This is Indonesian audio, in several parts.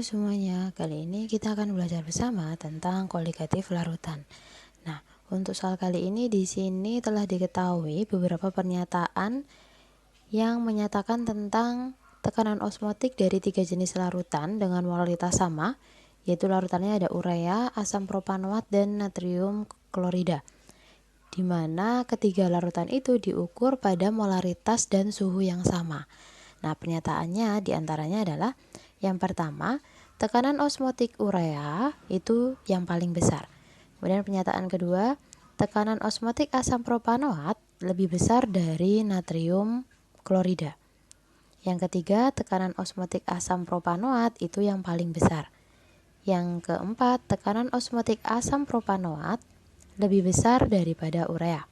semuanya, kali ini kita akan belajar bersama tentang koligatif larutan. Nah, untuk soal kali ini di sini telah diketahui beberapa pernyataan yang menyatakan tentang tekanan osmotik dari 3 jenis larutan dengan molaritas sama, yaitu larutannya ada urea, asam propanoat, dan natrium klorida, di mana ketiga larutan itu diukur pada molaritas dan suhu yang sama. Nah, pernyataannya diantaranya adalah yang pertama, tekanan osmotik urea itu yang paling besar. Kemudian pernyataan kedua, tekanan osmotik asam propanoat lebih besar dari natrium klorida. Yang ketiga, tekanan osmotik asam propanoat itu yang paling besar. Yang keempat, tekanan osmotik asam propanoat lebih besar daripada urea.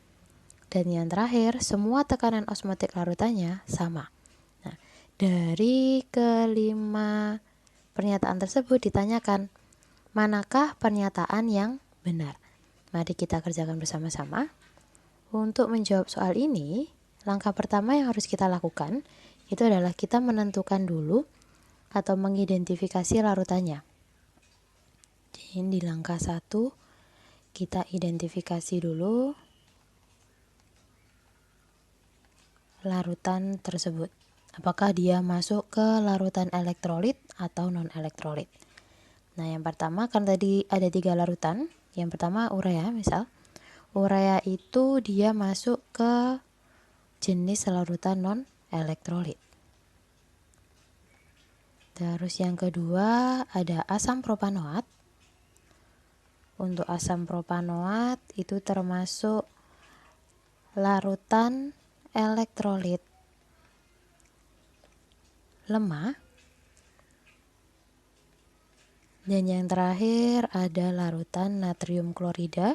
Dan yang terakhir, semua tekanan osmotik larutannya sama. Nah, dari kelima pernyataan tersebut ditanyakan, manakah pernyataan yang benar? Mari kita kerjakan bersama-sama. Untuk menjawab soal ini, langkah pertama yang harus kita lakukan itu adalah kita menentukan dulu atau mengidentifikasi larutannya. Jadi di langkah 1 kita identifikasi dulu larutan tersebut. Apakah dia masuk ke larutan elektrolit atau non-elektrolit? Nah, yang pertama kan tadi ada 3 larutan. Yang pertama urea, misal. Urea itu dia masuk ke jenis larutan non-elektrolit. Terus yang kedua ada asam propanoat. Untuk asam propanoat itu termasuk larutan elektrolit lemah. Dan yang terakhir ada larutan natrium klorida.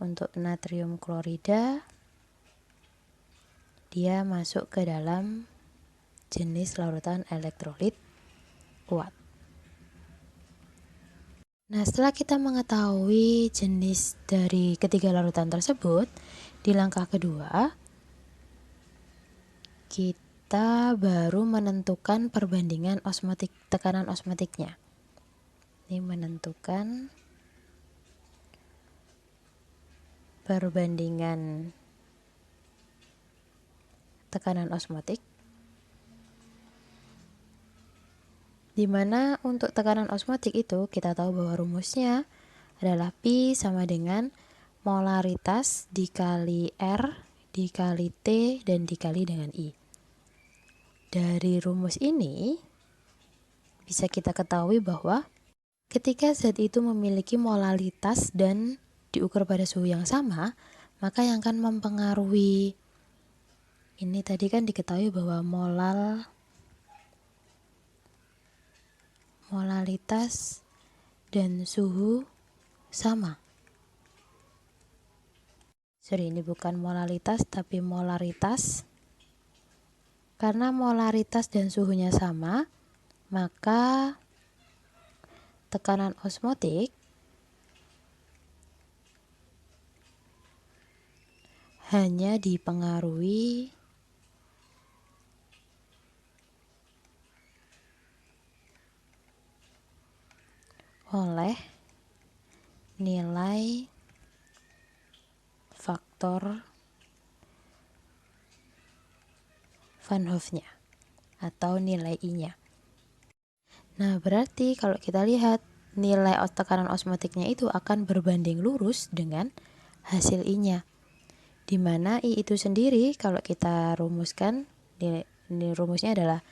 Untuk natrium klorida dia masuk ke dalam jenis larutan elektrolit kuat. Nah, setelah kita mengetahui jenis dari ketiga larutan tersebut, di langkah kedua kita baru menentukan perbandingan osmotik, tekanan osmotiknya. Ini menentukan perbandingan tekanan osmotik, di mana untuk tekanan osmotik itu kita tahu bahwa rumusnya adalah Pi sama dengan molaritas dikali R dikali T dan dikali dengan I. Dari rumus ini bisa kita ketahui bahwa ketika zat itu memiliki molaritas dan diukur pada suhu yang sama, maka yang akan mempengaruhi ini tadi kan diketahui bahwa molaritas dan suhu sama. Sorry, ini bukan molaritas tapi molaritas. Karena molaritas dan suhunya sama, maka tekanan osmotik hanya dipengaruhi oleh nilai faktor Van Hoff-nya atau nilai I-nya. Nah, berarti kalau kita lihat nilai tekanan osmotiknya itu akan berbanding lurus dengan hasil I-nya. Di mana I itu sendiri kalau kita rumuskan, ini rumusnya adalah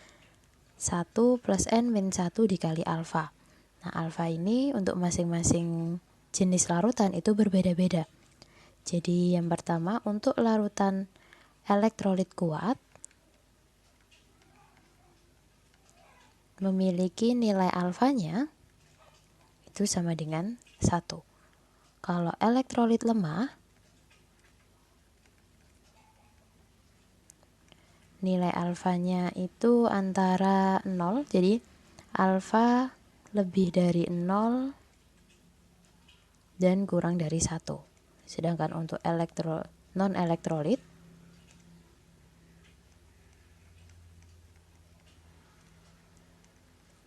1 plus N min 1 dikali alfa. Nah, alfa ini untuk masing-masing jenis larutan itu berbeda-beda. Jadi yang pertama untuk larutan elektrolit kuat memiliki nilai alfanya itu sama dengan 1. Kalau elektrolit lemah, nilai alfanya itu antara 0, jadi alfa lebih dari 0 dan kurang dari 1. Sedangkan untuk non-elektrolit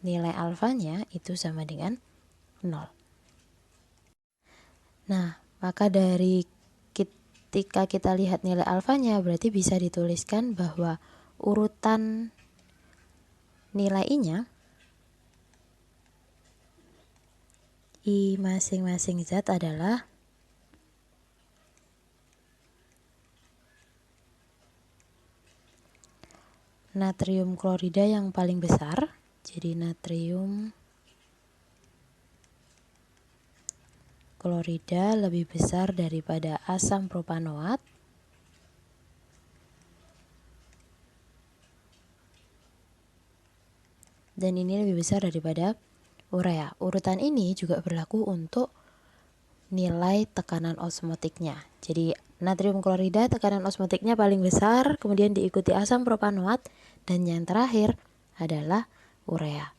nilai alfanya itu sama dengan 0. Nah, maka dari ketika kita lihat nilai alfanya, berarti bisa dituliskan bahwa urutan nilai I-nya, I masing-masing zat adalah natrium klorida yang paling besar. Jadi natrium klorida lebih besar daripada asam propanoat. Dan ini lebih besar daripada urea. Urutan ini juga berlaku untuk nilai tekanan osmotiknya. Jadi natrium klorida tekanan osmotiknya paling besar, kemudian diikuti asam propanoat, dan yang terakhir adalah urea.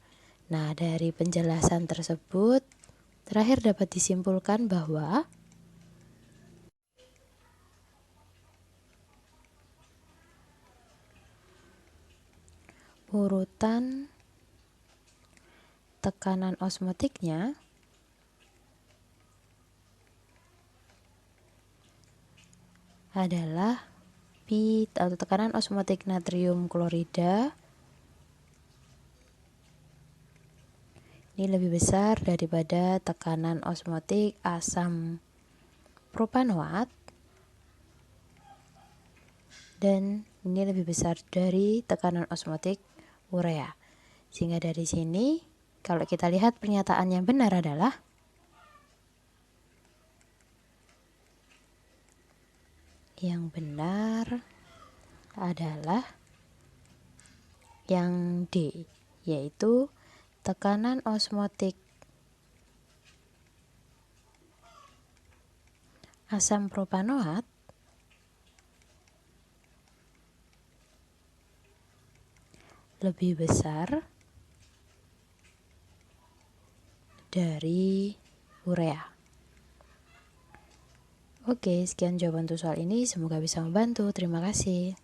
Nah, dari penjelasan tersebut terakhir dapat disimpulkan bahwa urutan tekanan osmotiknya adalah P atau tekanan osmotik natrium klorida ini lebih besar daripada tekanan osmotik asam propanoat, dan ini lebih besar dari tekanan osmotik urea. Sehingga dari sini kalau kita lihat pernyataan yang benar adalah yang D, yaitu tekanan osmotik asam propanoat lebih besar dari urea. Oke, sekian jawaban untuk soal ini. Semoga bisa membantu. Terima kasih.